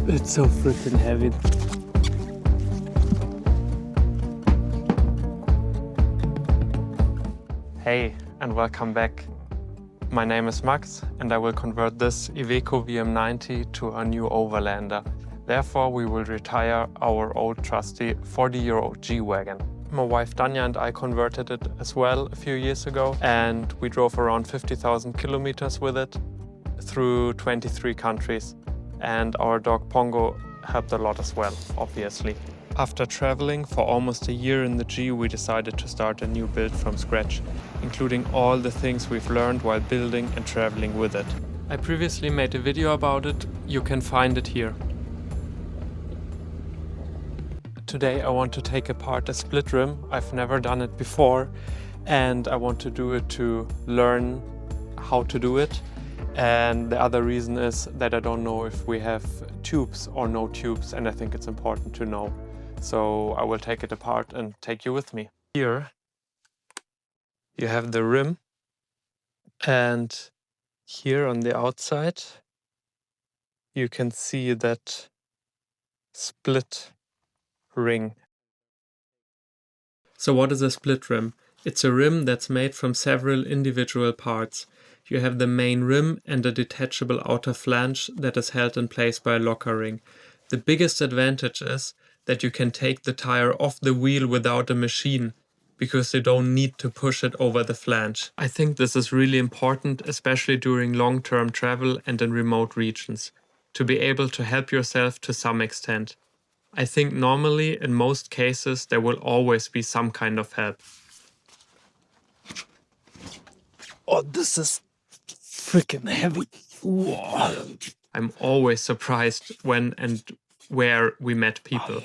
It's so freaking heavy. Hey, and welcome back. My name is Max, and I will convert this Iveco VM90 to a new Overlander. Therefore, we will retire our old trusty 40-year-old G-Wagon. My wife Danya and I converted it as well a few years ago, and we drove around 50,000 kilometers with it through 23 countries. And our dog Pongo helped a lot as well, obviously. After traveling for almost a year in the G, we decided to start a new build from scratch, including all the things we've learned while building and traveling with it. I previously made a video about it, you can find it here. Today I want to take apart a split rim. I've never done it before, and I want to do it to learn how to do it. And the other reason is that I don't know if we have tubes or no tubes, and I think it's important to know. So I will take it apart and take you with me. Here you have the rim, and here on the outside you can see that split ring. So what is a split rim? It's a rim that's made from several individual parts. You have the main rim and a detachable outer flange that is held in place by a locker ring. The biggest advantage is that you can take the tire off the wheel without a machine, because you don't need to push it over the flange. I think this is really important, especially during long-term travel and in remote regions, to be able to help yourself to some extent. I think normally, in most cases, there will always be some kind of help. Oh, this is freaking heavy. Whoa. I'm always surprised when and where we met people.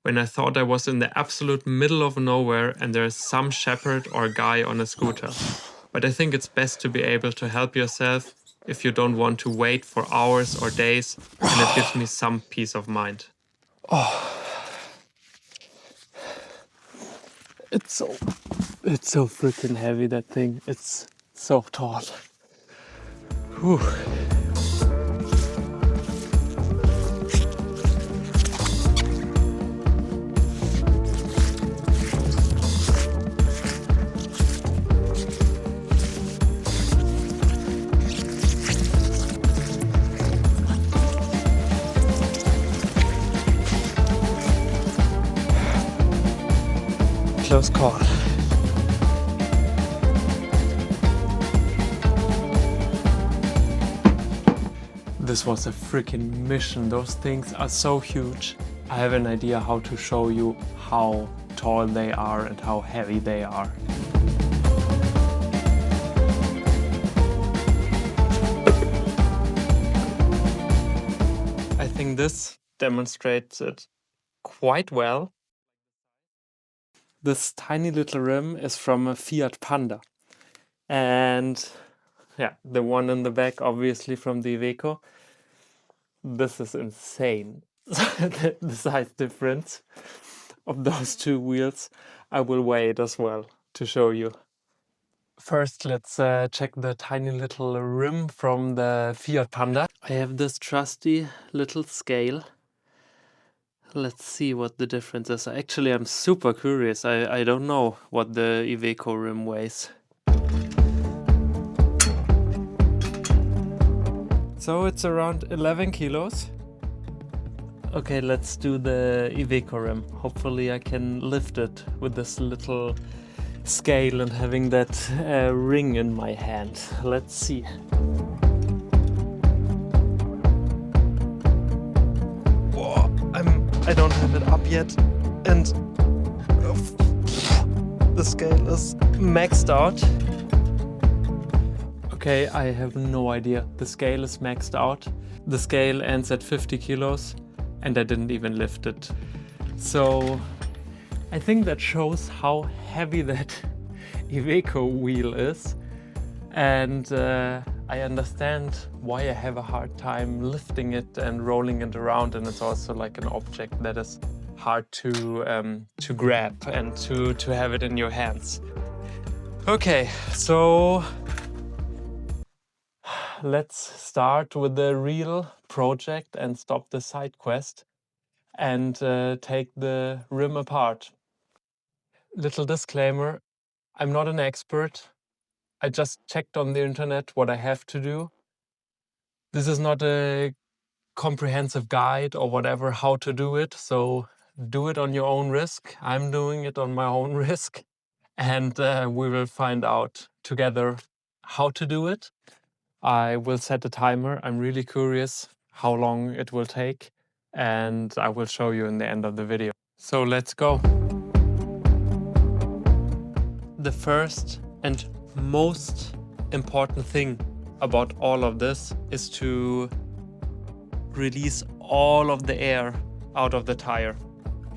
When I thought I was in the absolute middle of nowhere and there's some shepherd or guy on a scooter. But I think it's best to be able to help yourself if you don't want to wait for hours or days, and it gives me some peace of mind. Oh. It's so freaking heavy, that thing. It's so tall. Whew. Close call. This was a freaking mission. Those things are so huge. I have an idea how to show you how tall they are and how heavy they are. I think this demonstrates it quite well. This tiny little rim is from a Fiat Panda. And yeah, the one in the back obviously from the Iveco. This is insane. The size difference of those two wheels. I will weigh it as well to show you. First, let's check the tiny little rim from the Fiat Panda. I have this trusty little scale. Let's see what the difference is. Actually, I'm super curious. I don't know what the Iveco rim weighs. So it's around 11 kilos. Okay, let's do the Iveco rim. Hopefully I can lift it with this little scale and having that ring in my hand. Let's see. Whoa, I don't have it up yet, and the scale is maxed out. Okay, I have no idea. The scale is maxed out. The scale ends at 50 kilos and I didn't even lift it. So I think that shows how heavy that Iveco wheel is. And I understand why I have a hard time lifting it and rolling it around, and it's also like an object that is hard to grab and to have it in your hands. Okay, so let's start with the real project and stop the side quest and take the rim apart. Little disclaimer, I'm not an expert. I just checked on the internet what I have to do. This is not a comprehensive guide or whatever how to do it, so do it on your own risk. I'm doing it on my own risk, and we will find out together how to do it. I will set a timer. I'm really curious how long it will take, and I will show you in the end of the video. So let's go. The first and most important thing about all of this is to release all of the air out of the tire.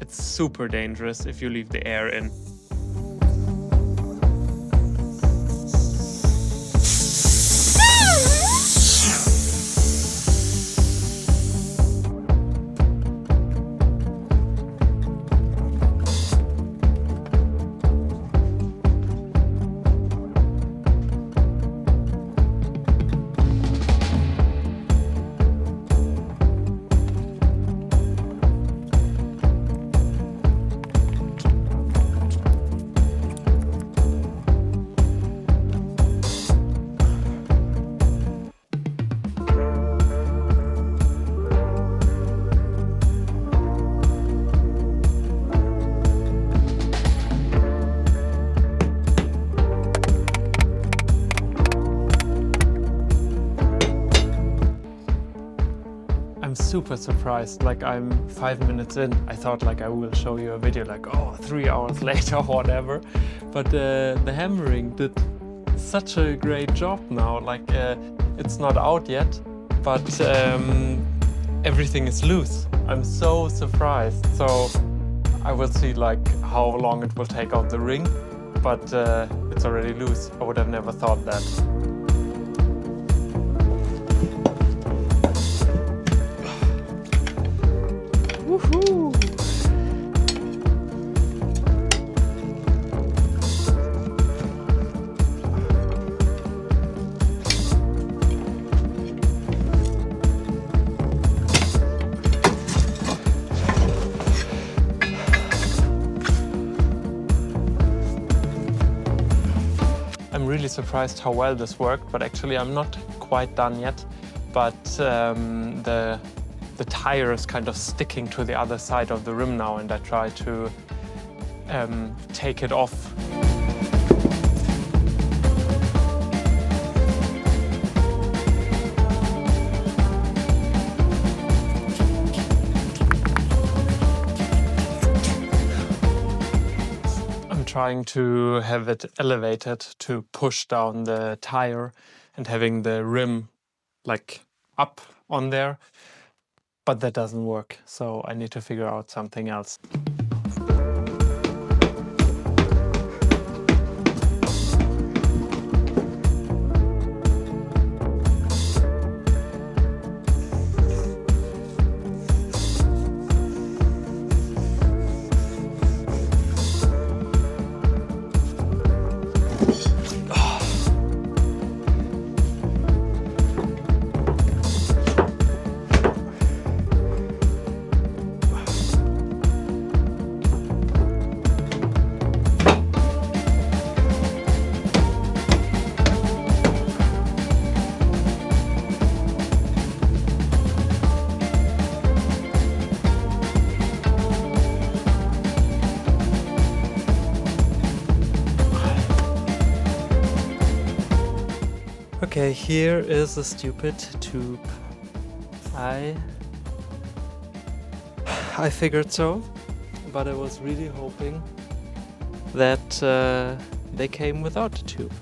It's super dangerous if you leave the air in. I'm super surprised, like I'm 5 minutes in. I thought like I will show you a video like, oh, 3 hours later or whatever. But the hammering did such a great job now. Like it's not out yet, but everything is loose. I'm so surprised. So I will see like how long it will take out the ring, but it's already loose. I would have never thought that. Woohoo! I'm really surprised how well this worked, but actually I'm not quite done yet. But the tire is kind of sticking to the other side of the rim now, and I try to take it off. I'm trying to have it elevated to push down the tire and having the rim like up on there. But that doesn't work, so I need to figure out something else. Okay, here is a stupid tube. I figured so, but I was really hoping that they came without a tube.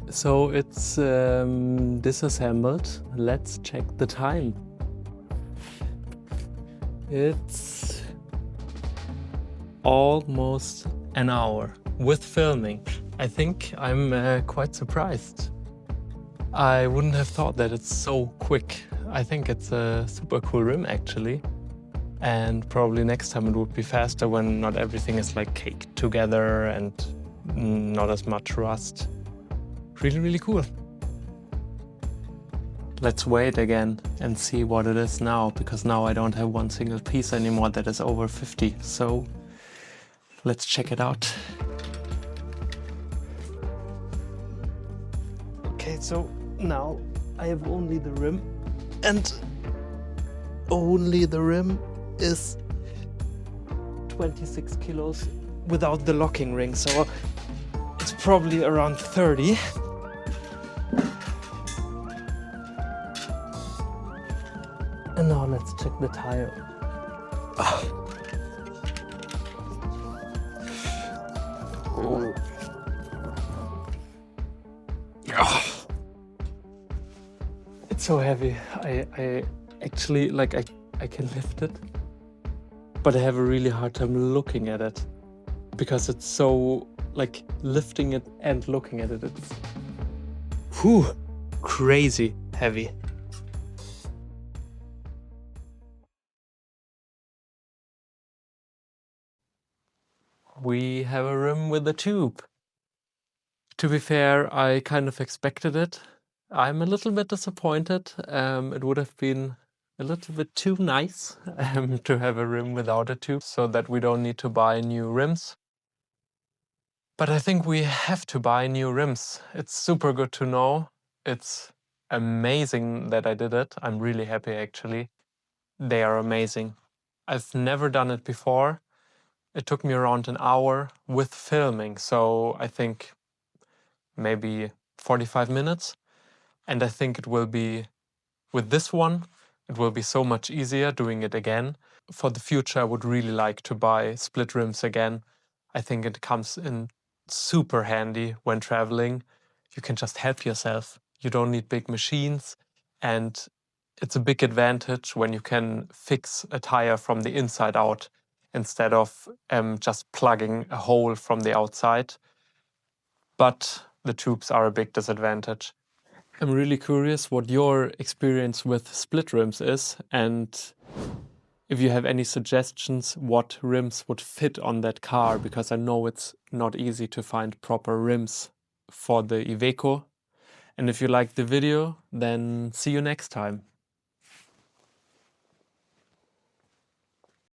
So it's disassembled. Let's check the time. It's almost an hour with filming. I think I'm quite surprised. I wouldn't have thought that it's so quick. I think it's a super cool rim actually. And probably next time it would be faster when not everything is like caked together and not as much rust. Really, really cool. Let's wait again and see what it is now, because now I don't have one single piece anymore that is over 50. So let's check it out. Okay, so now I have only the rim, and only the rim is 26 kilos without the locking ring, so it's probably around 30. And now let's check the tire. Oh. It's so heavy. I actually, like, I can lift it, but I have a really hard time looking at it because it's so, like, lifting it and looking at it, it's crazy heavy. We have a rim with a tube. To be fair, I kind of expected it. I'm a little bit disappointed. It would have been a little bit too nice to have a rim without a tube, so that we don't need to buy new rims. But I think we have to buy new rims. It's super good to know. It's amazing that I did it. I'm really happy actually. They are amazing. I've never done it before. It took me around an hour with filming, so I think maybe 45 minutes. And I think it will be, with this one, it will be so much easier doing it again. For the future, I would really like to buy split rims again. I think it comes in super handy when traveling. You can just help yourself. You don't need big machines. And it's a big advantage when you can fix a tire from the inside out instead of just plugging a hole from the outside. But the tubes are a big disadvantage. I'm really curious what your experience with split rims is, and if you have any suggestions what rims would fit on that car, because I know it's not easy to find proper rims for the Iveco. And if you liked the video, then see you next time.